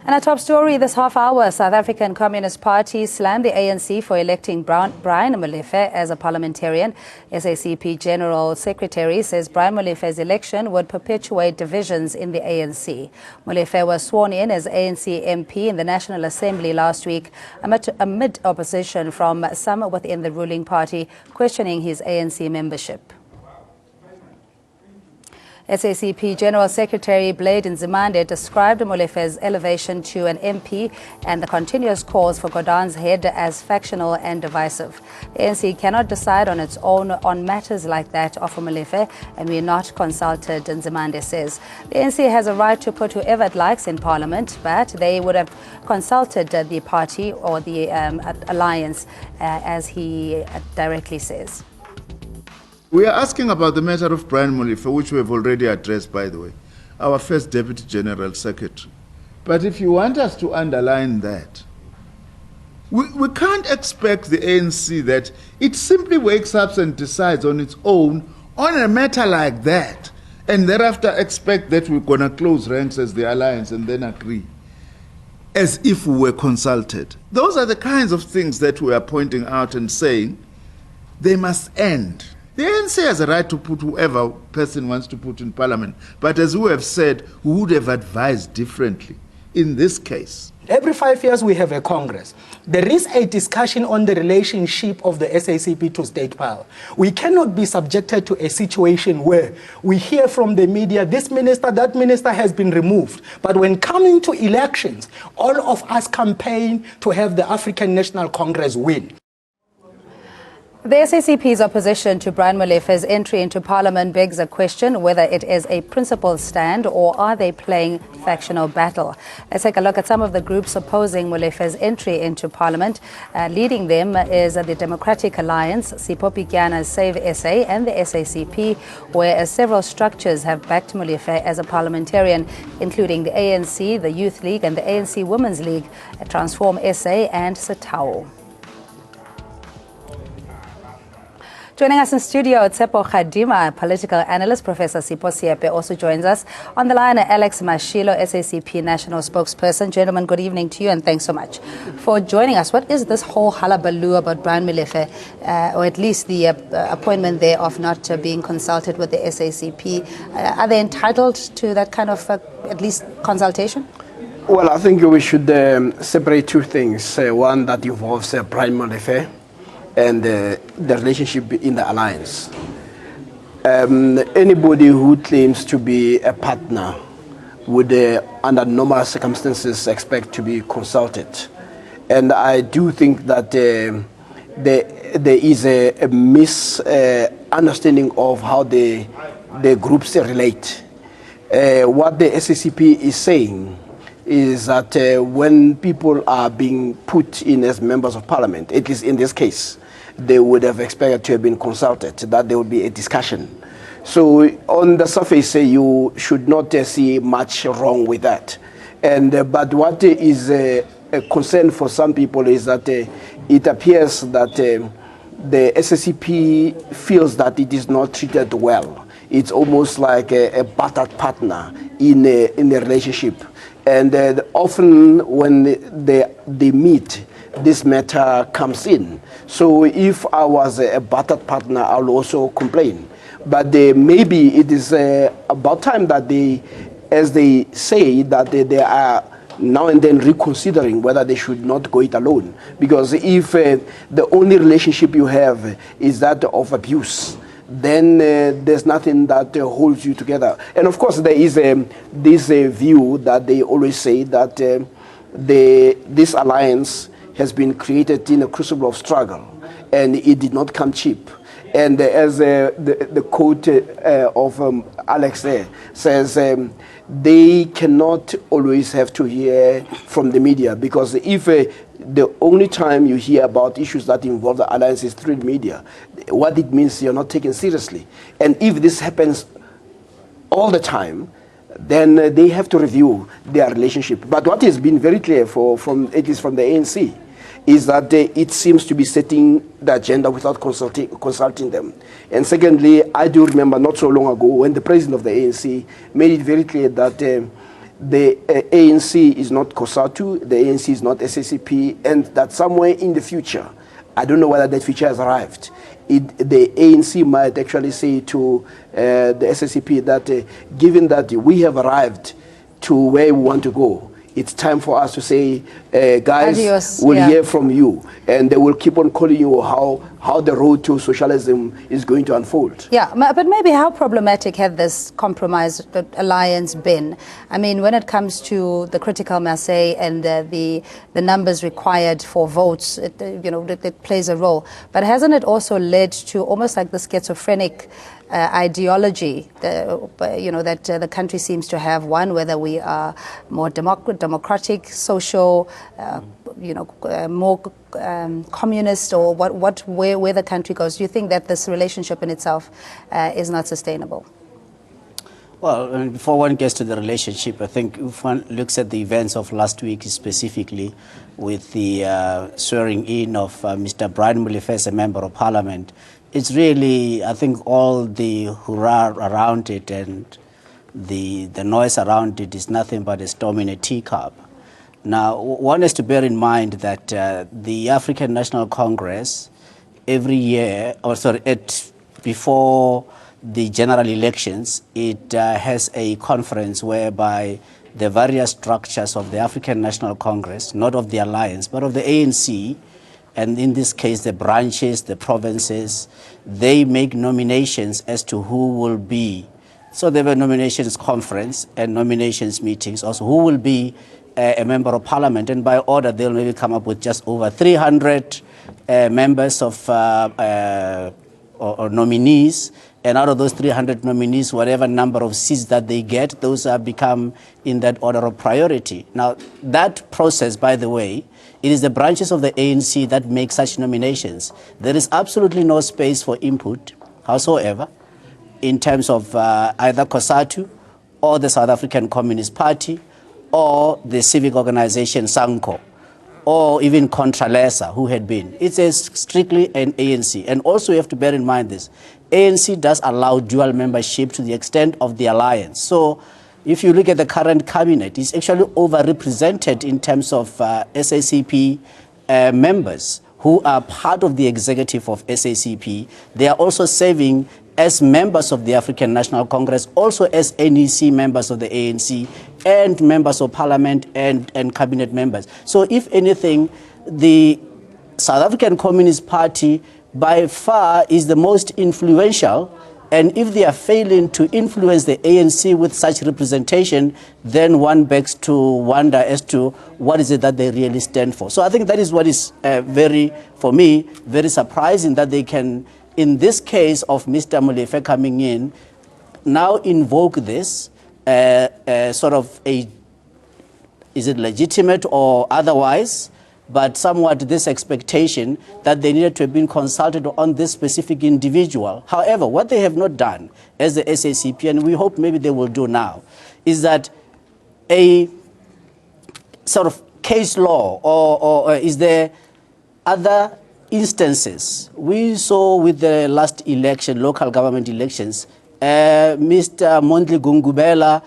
And a top story this half hour, South African Communist Party slammed the ANC for electing Brian Molefe as a parliamentarian. SACP General Secretary says Brian Molefe's election would perpetuate divisions in the ANC. Molefe was sworn in as ANC MP in the National Assembly last week amid opposition from some within the ruling party questioning his ANC membership. SACP General Secretary Blade Nzimande described Molefe's elevation to an MP and the continuous calls for Gordon's head as factional and divisive. The ANC cannot decide on its own on matters like that of Molefe, and we are not consulted, Nzimande says. The ANC has a right to put whoever it likes in Parliament, but they would have consulted the party or the alliance, as he directly says. We are asking about the matter of Brian Molefe, which we have already addressed, by the way, our first Deputy General Secretary. But if you want us to underline that, we can't expect the ANC that it simply wakes up and decides on its own on a matter like that, and thereafter expect that we're going to close ranks as the alliance and then agree, as if we were consulted. Those are the kinds of things that we are pointing out and saying they must end. The ANC has a right to put whoever person wants to put in Parliament, but as we have said, we would have advised differently in this case. Every 5 years we have a Congress. There is a discussion on the relationship of the SACP to state power. We cannot be subjected to a situation where we hear from the media, this minister, that minister has been removed. But when coming to elections, all of us campaign to have the African National Congress win. The SACP's opposition to Brian Molefe's entry into Parliament begs a question whether it is a principled stand or are they playing factional battle. Let's take a look at some of the groups opposing Molefe's entry into Parliament. Leading them is the Democratic Alliance, Sipopikiana's Save SA and the SACP, where several structures have backed Molefe as a parliamentarian, including the ANC, the Youth League and the ANC Women's League, Transform SA and Satao. Joining us in studio, Tsepo Khadima, a political analyst. Professor Sipho Siepe also joins us. On the line, Alex Mashilo, SACP national spokesperson. Gentlemen, good evening to you and thanks so much for joining us. What is this whole hullabaloo about Brian Molefe, or at least the appointment there of not being consulted with the SACP? Are they entitled to that kind of at least consultation? Well, I think we should separate two things. One that involves Brian Molefe and the relationship in the alliance. Anybody who claims to be a partner would, under normal circumstances, expect to be consulted. And I do think that there is a misunderstanding of how the groups relate. What the SACP is saying is that when people are being put in as members of parliament, at least in this case, they would have expected to have been consulted, that there would be a discussion. So on the surface, you should not see much wrong with that. But what is a concern for some people is that it appears that the SACP feels that it is not treated well. It's almost like a battered partner in a relationship. And often when they meet, this matter comes in. So if I was a battered partner, I'll also complain. But maybe it is about time that they, as they say, that they are now and then reconsidering whether they should not go it alone. Because if the only relationship you have is that of abuse, then there's nothing that holds you together. And of course, there is this view that they always say that this alliance has been created in a crucible of struggle, and it did not come cheap. And as the quote of Alex there says, they cannot always have to hear from the media, because if the only time you hear about issues that involve the alliance is through the media, what it means you're not taken seriously. And if this happens all the time, then they have to review their relationship. But what has been very clear at least from the ANC, is that it seems to be setting the agenda without consulting them. And secondly, I do remember not so long ago when the president of the ANC made it very clear that the ANC is not COSATU, the ANC is not SACP, and that somewhere in the future, I don't know whether that future has arrived, the ANC might actually say to the SACP that given that we have arrived to where we want to go, it's time for us to say, guys, Adios, we'll hear from you. And they will keep on calling you how the road to socialism is going to unfold. Yeah, but maybe how problematic had this compromise alliance been? I mean, when it comes to the critical mass and the numbers required for votes, it plays a role. But hasn't it also led to almost like the schizophrenic ideology, that the country seems to have, one, whether we are more democratic, social, more communist, or where the country goes? Do you think that this relationship in itself is not sustainable? Well, before one gets to the relationship, I think if one looks at the events of last week specifically with the swearing in of Mr. Brian Molefe as a member of parliament, it's really, I think all the hurrah around it and the noise around it is nothing but a storm in a teacup. Now, one has to bear in mind that the African National Congress every year, before the general elections, it has a conference whereby the various structures of the African National Congress, not of the alliance, but of the ANC, and in this case the branches, the provinces, they make nominations as to who will be. So there were nominations conference and nominations meetings, also who will be a member of parliament, and by order they'll maybe come up with just over 300 members of or nominees, and out of those 300 nominees, whatever number of seats that they get, those have become in that order of priority. Now, that process, by the way, it is the branches of the ANC that make such nominations. There is absolutely no space for input, howsoever, in terms of either COSATU or the South African Communist Party or the civic organization SANCO, or even Contralesa, who had been. It's strictly an ANC. And also you have to bear in mind this, ANC does allow dual membership to the extent of the alliance. So if you look at the current cabinet, it's actually overrepresented in terms of SACP members who are part of the executive of SACP. They are also serving as members of the African National Congress, also as NEC members of the ANC, and members of parliament and cabinet members. So if anything, the South African Communist Party by far is the most influential, and if they are failing to influence the ANC with such representation, then one begs to wonder as to what is it that they really stand for. So I think that is what is for me, very surprising that they can, in this case of Mr. Molefe coming in, now invoke this sort of is it legitimate or otherwise, but somewhat this expectation that they needed to have been consulted on this specific individual. However, what they have not done as the SACP, and we hope maybe they will do now, is that a sort of case law, or is there other instances? We saw with the last election, local government elections, Mr. Mondli Gungubela,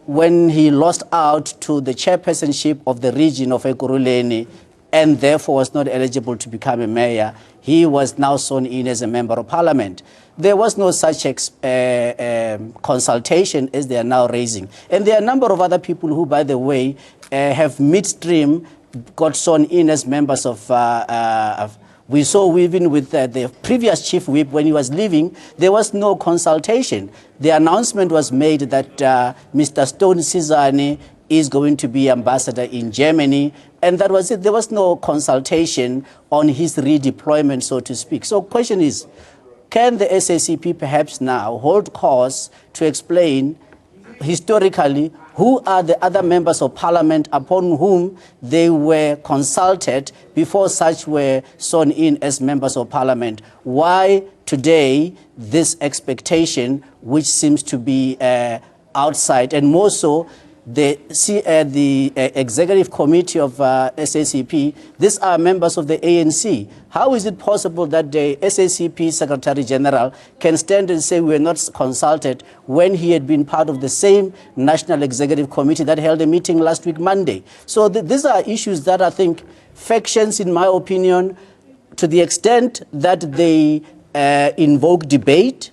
when he lost out to the chairpersonship of the region of Ekurhuleni and therefore was not eligible to become a mayor, he was now sworn in as a member of parliament. There was no such consultation as they are now raising. And there are a number of other people who, by the way, have midstream got sworn in as members of we saw even with the previous chief whip, when he was leaving, there was no consultation. The announcement was made that Mr. Stone Sizani is going to be ambassador in Germany, and that was it. There was no consultation on his redeployment, so to speak. So the question is, can the SACP perhaps now hold course to explain historically who are the other members of parliament upon whom they were consulted before such were sworn in as members of parliament? Why today this expectation, which seems to be outside, and more so the executive committee of SACP, these are members of the ANC. How is it possible that the SACP Secretary General can stand and say we were not consulted when he had been part of the same National Executive Committee that held a meeting last week, Monday? So these are issues that I think factions, in my opinion, to the extent that they invoke debate,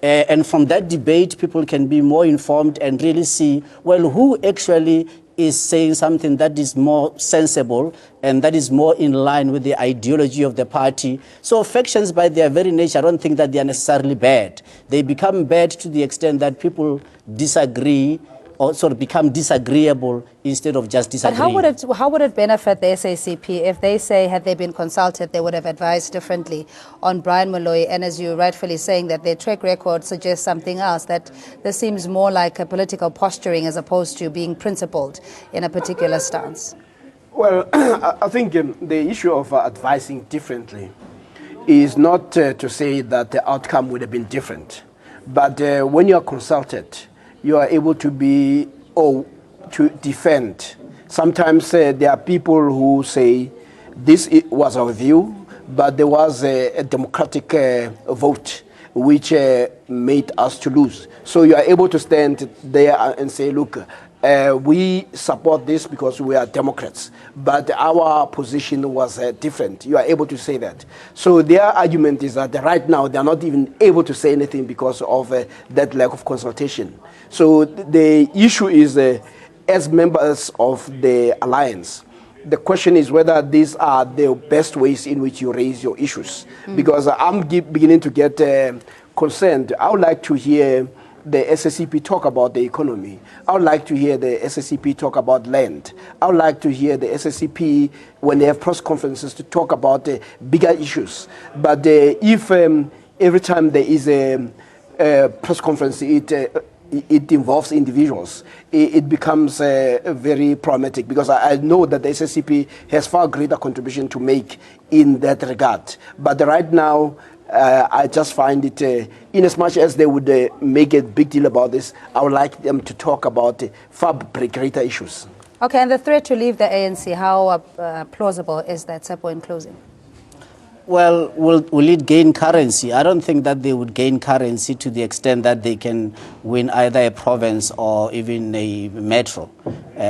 and from that debate, people can be more informed and really see, well, who actually is saying something that is more sensible and that is more in line with the ideology of the party. So factions, by their very nature, I don't think that they are necessarily bad. They become bad to the extent that people disagree or sort of become disagreeable instead of just disagreeing. But how would it benefit the SACP if they say, had they been consulted, they would have advised differently on Brian Molefe? And as you're rightfully saying, that their track record suggests something else, that this seems more like a political posturing as opposed to being principled in a particular stance. Well, I think the issue of advising differently is not to say that the outcome would have been different. But when you are consulted, you are able to be, or to defend. Sometimes there are people who say, this was our view, but there was a democratic vote which made us to lose. So you are able to stand there and say, look, we support this because we are Democrats, but our position was different. You are able to say that. So their argument is that right now they are not even able to say anything because of that lack of consultation. So the issue is, as members of the alliance, the question is whether these are the best ways in which you raise your issues. Because I'm beginning to get concerned. I would like to hear the SACP talk about the economy. I would like to hear the SACP talk about land. I would like to hear the SACP, when they have press conferences, to talk about bigger issues. But if every time there is a press conference, it involves individuals, it becomes very problematic, because I know that the SACP has far greater contribution to make in that regard. But right now, I just find it, in as much as they would make a big deal about this, I would like them to talk about far greater issues. Okay, and the threat to leave the ANC, how plausible is that, Sepo, in closing? Well, will it gain currency? I don't think that they would gain currency to the extent that they can win either a province or even a metro,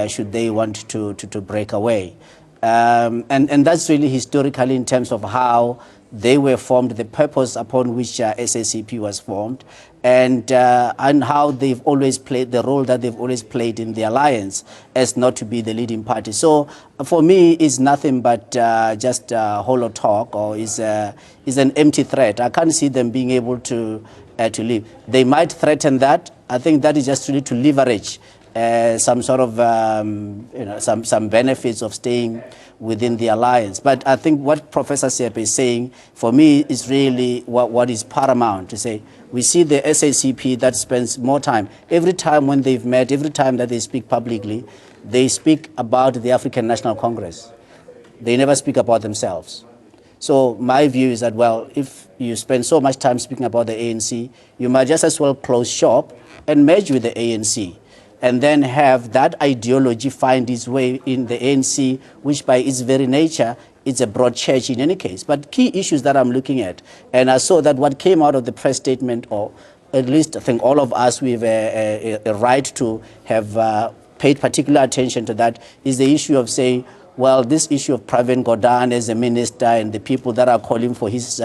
should they want to break away. And that's really historically in terms of how they were formed, the purpose upon which SACP was formed, and how they've always played the role that they've always played in the alliance as not to be the leading party. So for me, it's nothing but just hollow talk, or is an empty threat. I can't see them being able to leave. They might threaten that. I think that is just really to leverage some sort of some benefits of staying within the alliance. But I think what Professor SACP is saying, for me, is really what is paramount to say. We see the SACP that spends more time. Every time when they've met, every time that they speak publicly, they speak about the African National Congress. They never speak about themselves. So my view is that, well, if you spend so much time speaking about the ANC, you might just as well close shop and merge with the ANC, and then have that ideology find its way in the ANC, which by its very nature is a broad church in any case. But key issues that I'm looking at, and I saw that what came out of the press statement, or at least I think all of us, we have a right to have paid particular attention to that, is the issue of saying, well, this issue of Pravin Gordhan as a minister and the people that are calling for his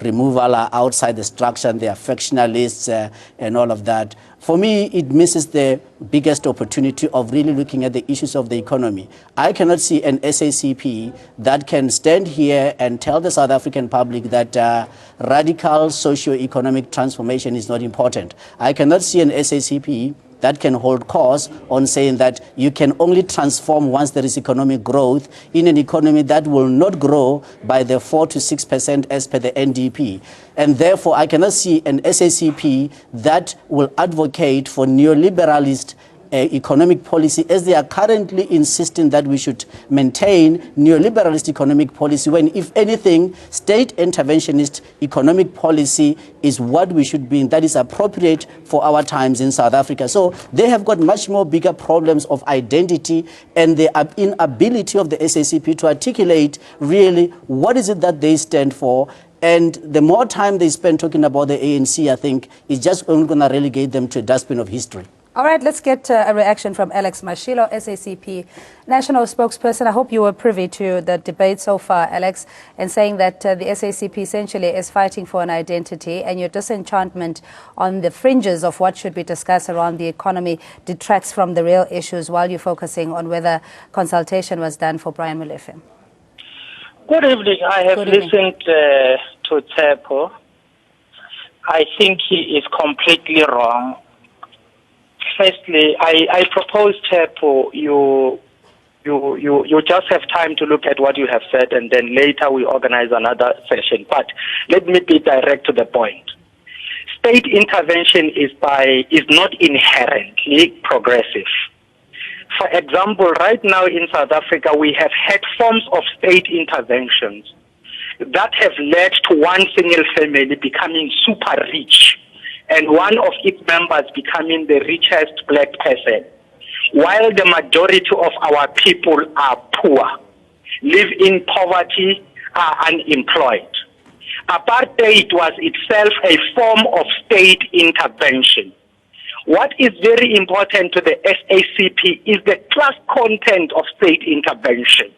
removal are outside the structure, and they are factionalists and all of that. For me, it misses the biggest opportunity of really looking at the issues of the economy. I cannot see an SACP that can stand here and tell the South African public that radical socio-economic transformation is not important. I cannot see an SACP that can hold course on saying that you can only transform once there is economic growth in an economy that will not grow by the 4 to 6% as per the NDP. And therefore, I cannot see an SACP that will advocate for neoliberalist economic policy, as they are currently insisting that we should maintain neoliberalist economic policy, when, if anything, state interventionist economic policy is what we should be in, that is appropriate for our times in South Africa. So they have got much more bigger problems of identity and the inability of the SACP to articulate really what is it that they stand for. And the more time they spend talking about the ANC, I think, is just only going to relegate them to a dustbin of history. All right, let's get a reaction from Alex Mashilo, SACP national spokesperson. I hope you were privy to the debate so far, Alex, and saying that the SACP essentially is fighting for an identity, and your disenchantment on the fringes of what should be discussed around the economy detracts from the real issues while you're focusing on whether consultation was done for Brian Molefe. Good evening. I have listened to Tsepo. I think he is completely wrong. Firstly, I propose, Tsepo, you just have time to look at what you have said, and then later we organize another session. But let me be direct to the point. State intervention is not inherently progressive. For example, right now in South Africa, we have had forms of state interventions that have led to one single family becoming super rich and one of its members becoming the richest black person, while the majority of our people are poor, live in poverty, are unemployed. Apartheid was itself a form of state intervention. What is very important to the SACP is the class content of state intervention.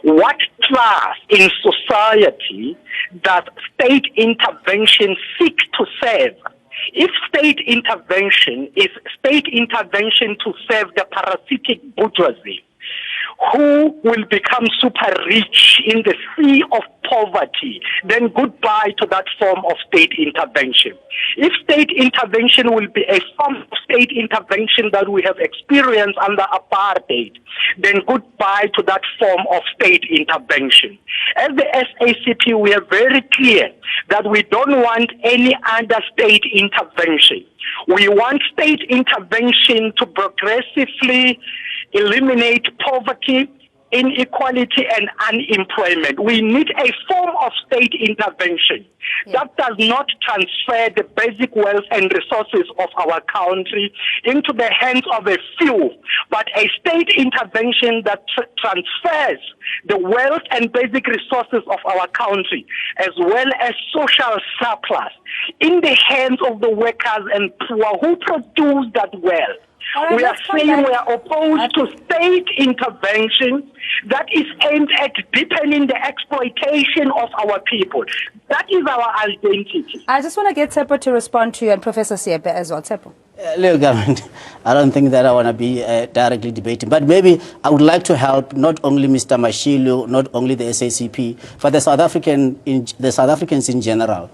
What class in society does state intervention seek to serve? If state intervention is state intervention to serve the parasitic bourgeoisie, who will become super rich in the sea of poverty, then goodbye to that form of state intervention. If state intervention will be a form of state intervention that we have experienced under apartheid, then goodbye to that form of state intervention. As the SACP, we are very clear that we don't want any other state intervention. We want state intervention to progressively eliminate poverty, inequality, and unemployment. We need a form of state intervention that does not transfer the basic wealth and resources of our country into the hands of a few, but a state intervention that transfers the wealth and basic resources of our country, as well as social surplus, in the hands of the workers and poor who produce that wealth. Right, we are saying we are opposed to state intervention that is aimed at deepening the exploitation of our people. That is our identity. I just want to get Tsepo to respond to you, and Professor Siepe as well. Tsepo. Look, I don't think that I want to be directly debating, but maybe I would like to help not only Mr. Mashilo, not only the SACP, but the South Africans in general.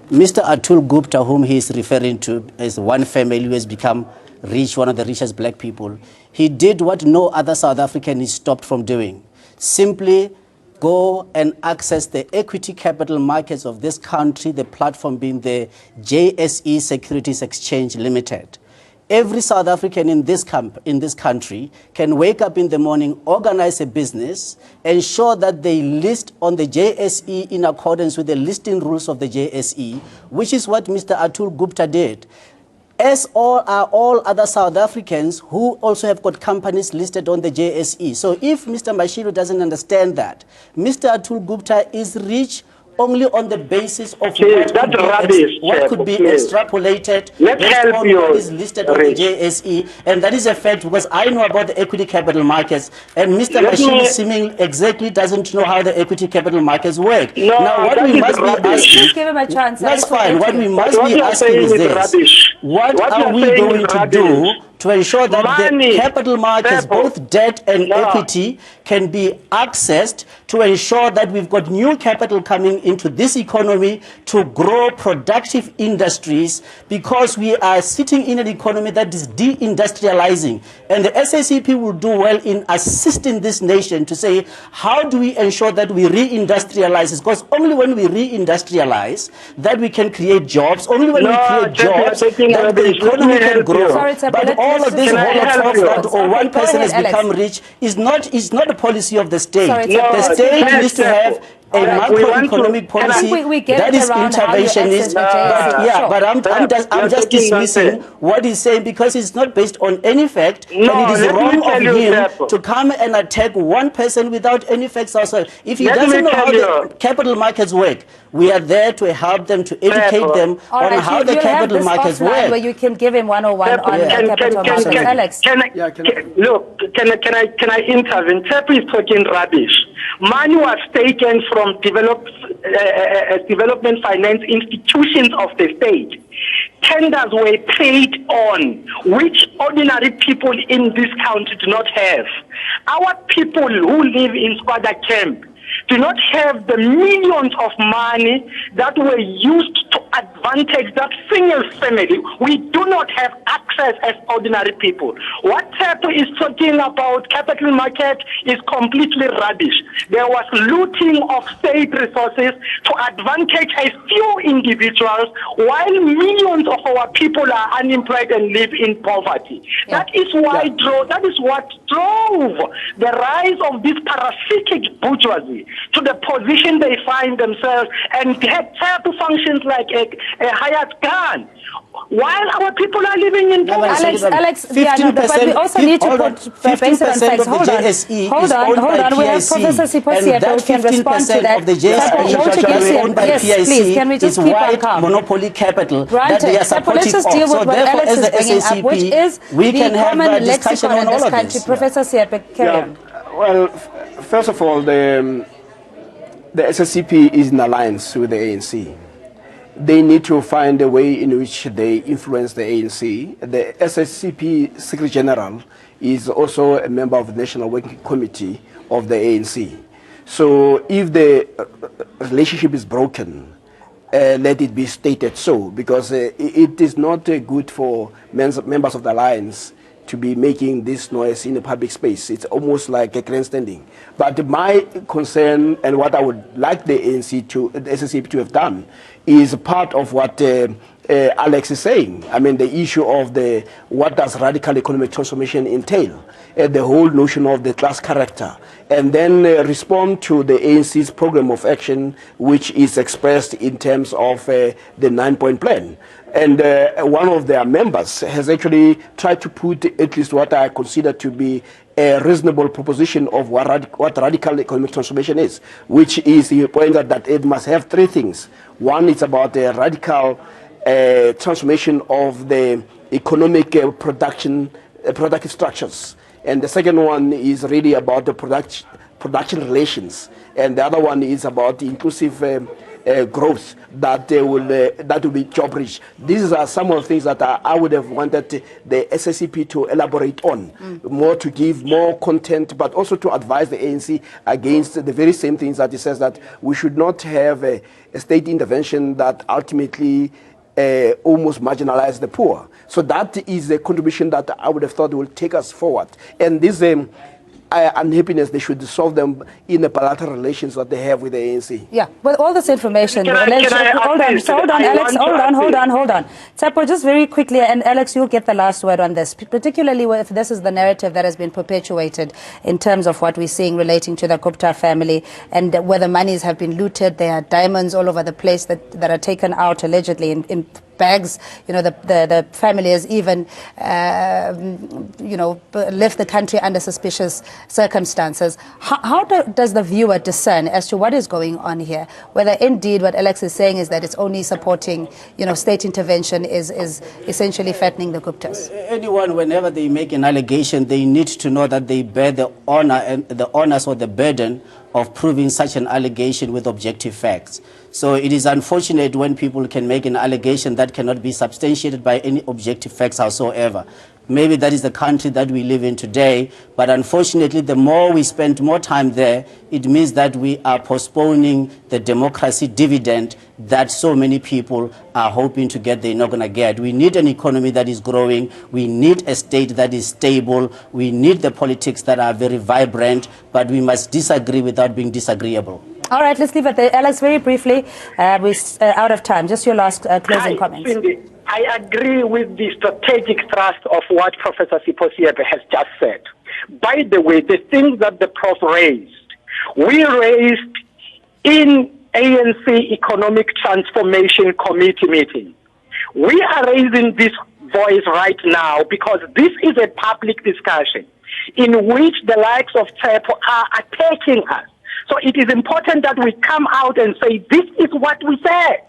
Mr. Atul Gupta, whom he is referring to as one family who has become rich, one of the richest black people, he did what no other South African is stopped from doing. Simply go and access the equity capital markets of this country, the platform being the JSE Securities Exchange Limited. Every South African in this country can wake up in the morning, organize a business, ensure that they list on the JSE in accordance with the listing rules of the JSE, which is what Mr. Atul Gupta did. As all other South Africans who also have got companies listed on the JSE. So if Mr. Mashilo doesn't understand that, Mr. Atul Gupta is rich only on the basis of what could be extrapolated based on what is listed on the JSE, and that is a fact because I know about the equity capital markets, and Mr. Mashilo seemingly exactly doesn't know how the equity capital markets work. No, now, what we must be asking, just give him a chance. That's fine. What we must be asking is this: what are we going to do to ensure that the capital markets, both debt and equity, can be accessed to ensure that we've got new capital coming into this economy to grow productive industries, because we are sitting in an economy that is deindustrializing. And the SACP will do well in assisting this nation to say, how do we ensure that we reindustrialize? Because only when we reindustrialize that we can create jobs, only when we create jobs that the economy can grow. Sorry, but all of this Can I help holocaust you? that or Okay, one go person ahead, has become Alex. rich is not a policy of the state. Sorry, No, the state yes, needs to have a we want to- macroeconomic can I- policy we get that it is around how you access interventionist. the But JSE. yeah, Sure. but I'm You're just talking dismissing nonsense. what he's saying because it's not based on any fact, No, and it is let me wrong tell of you, him Sepo. to come and attack one person without any facts ourselves. If he Let me doesn't know how tell the you. capital markets work, we are there to help them, to educate Sepo. them All on right, how the you'll have capital this markets offline work. where you can give him 101 on capital markets. Alex. Can I intervene? TEP is talking rubbish. Money was taken from development finance institutions of the state. Tenders were paid on, which ordinary people in this country do not have. Our people who live in Squatter camp do not have the millions of money that were used to advantage that single family. We do not have access as ordinary people. What TEP is talking about capital market is completely rubbish. There was looting of state resources to advantage a few individuals while millions of our people are unemployed and live in poverty. Yeah. That is what drove the rise of this parasitic bourgeoisie to the position they find themselves, and TEP functions like a hired gun. While our people are living in poverty. Alex, yeah, no, but we also need to put based on facts. Hold on. We have Professor Sipho who can respond to that. Of the JSE is owned by yes, PIC. please, can we just keep on calm? Monopoly capital Granted, that they are supportive let's just deal of. with So what therefore, Alex as is the bringing up, SACP, which is we the can have common a discussion lexicon on in all this of country. this. Professor Siepe, carry on. Well, first of all, the SACP is in alliance with the ANC. They need to find a way in which they influence the ANC. The SACP Secretary General is also a member of the National Working Committee of the ANC. So if the relationship is broken, let it be stated so, because it is not good for members of the alliance to be making this noise in the public space. It's almost like a grandstanding. But my concern and what I would like the SACP to have done is part of what Alex is saying. I mean, the issue of what does radical economic transformation entail, the whole notion of the class character, and then respond to the ANC's program of action, which is expressed in terms of the 9-point plan. And one of their members has actually tried to put at least what I consider to be a reasonable proposition of what radical economic transformation is, which is, he pointed that it must have three things. One is about the radical transformation of the economic productive structures. And the second one is really about the production relations. And the other one is about the inclusive growth that will be job rich. These are some of the things that I would have wanted the SACP to elaborate on, more to give more content, but also to advise the ANC against the very same things that it says that we should not have a state intervention that ultimately almost marginalize the poor. So that is a contribution that I would have thought will take us forward. And this unhappiness, they should solve them in the bilateral relations that they have with the ANC. Yeah, with all this information, Hold on, Tsepo, just very quickly, and Alex, you'll get the last word on this, particularly if this is the narrative that has been perpetuated in terms of what we're seeing relating to the Gupta family and whether monies have been looted. There are diamonds all over the place that are taken out allegedly in bags. You know, the family has even, left the country under suspicious circumstances. How does the viewer discern as to what is going on here? Whether indeed what Alex is saying is that it's only supporting, state intervention is essentially fattening the Guptas. Anyone, whenever they make an allegation, they need to know that they bear the honor and the honors or the burden of proving such an allegation with objective facts. So it is unfortunate when people can make an allegation that cannot be substantiated by any objective facts whatsoever. Maybe that is the country that we live in today, but unfortunately the more we spend more time there, it means that we are postponing the democracy dividend that so many people are hoping to get, they're not going to get. We need an economy that is growing. We need a state that is stable. We need the politics that are very vibrant, but we must disagree without being disagreeable. All right, let's leave it there. Alex, very briefly, we're out of time. Just your last closing comments. Cindy, I agree with the strategic thrust of what Professor Sipho has just said. By the way, the things that the Prof raised, we raised in ANC Economic Transformation Committee meeting. We are raising this voice right now because this is a public discussion in which the likes of Tshepo are attacking us. So it is important that we come out and say this is what we said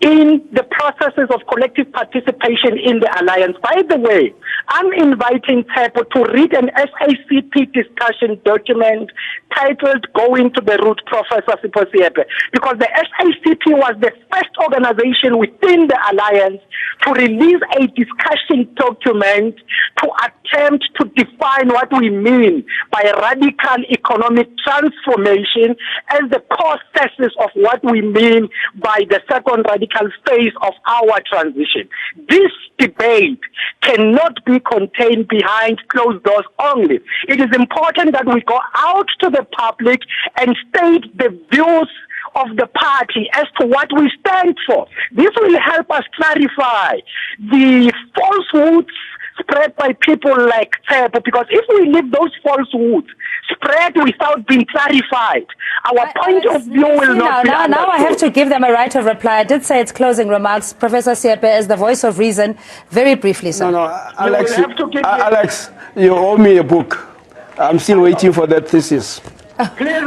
in the processes of collective participation in the alliance. By the way, I'm inviting Tshepo to read an SACP discussion document titled Going to the Root, Professor Sipho, because the SACP was the first organization within the alliance to release a discussion document to attempt to define what we mean by radical economic transformation as the core thesis of what we mean by the second radical phase of our transition. This debate cannot be contained behind closed doors only. It is important that we go out to the public and state the views of the party as to what we stand for. This will help us clarify the falsehoods spread by people like Tshepo, because if we leave those falsehoods spread without being clarified, our point of view will not be understood. Now I have to give them a right of reply. I did say it's closing remarks. Professor Siepe is the voice of reason. Very briefly, sir. No, Alex, you owe me a book. I'm still waiting for that thesis. Please.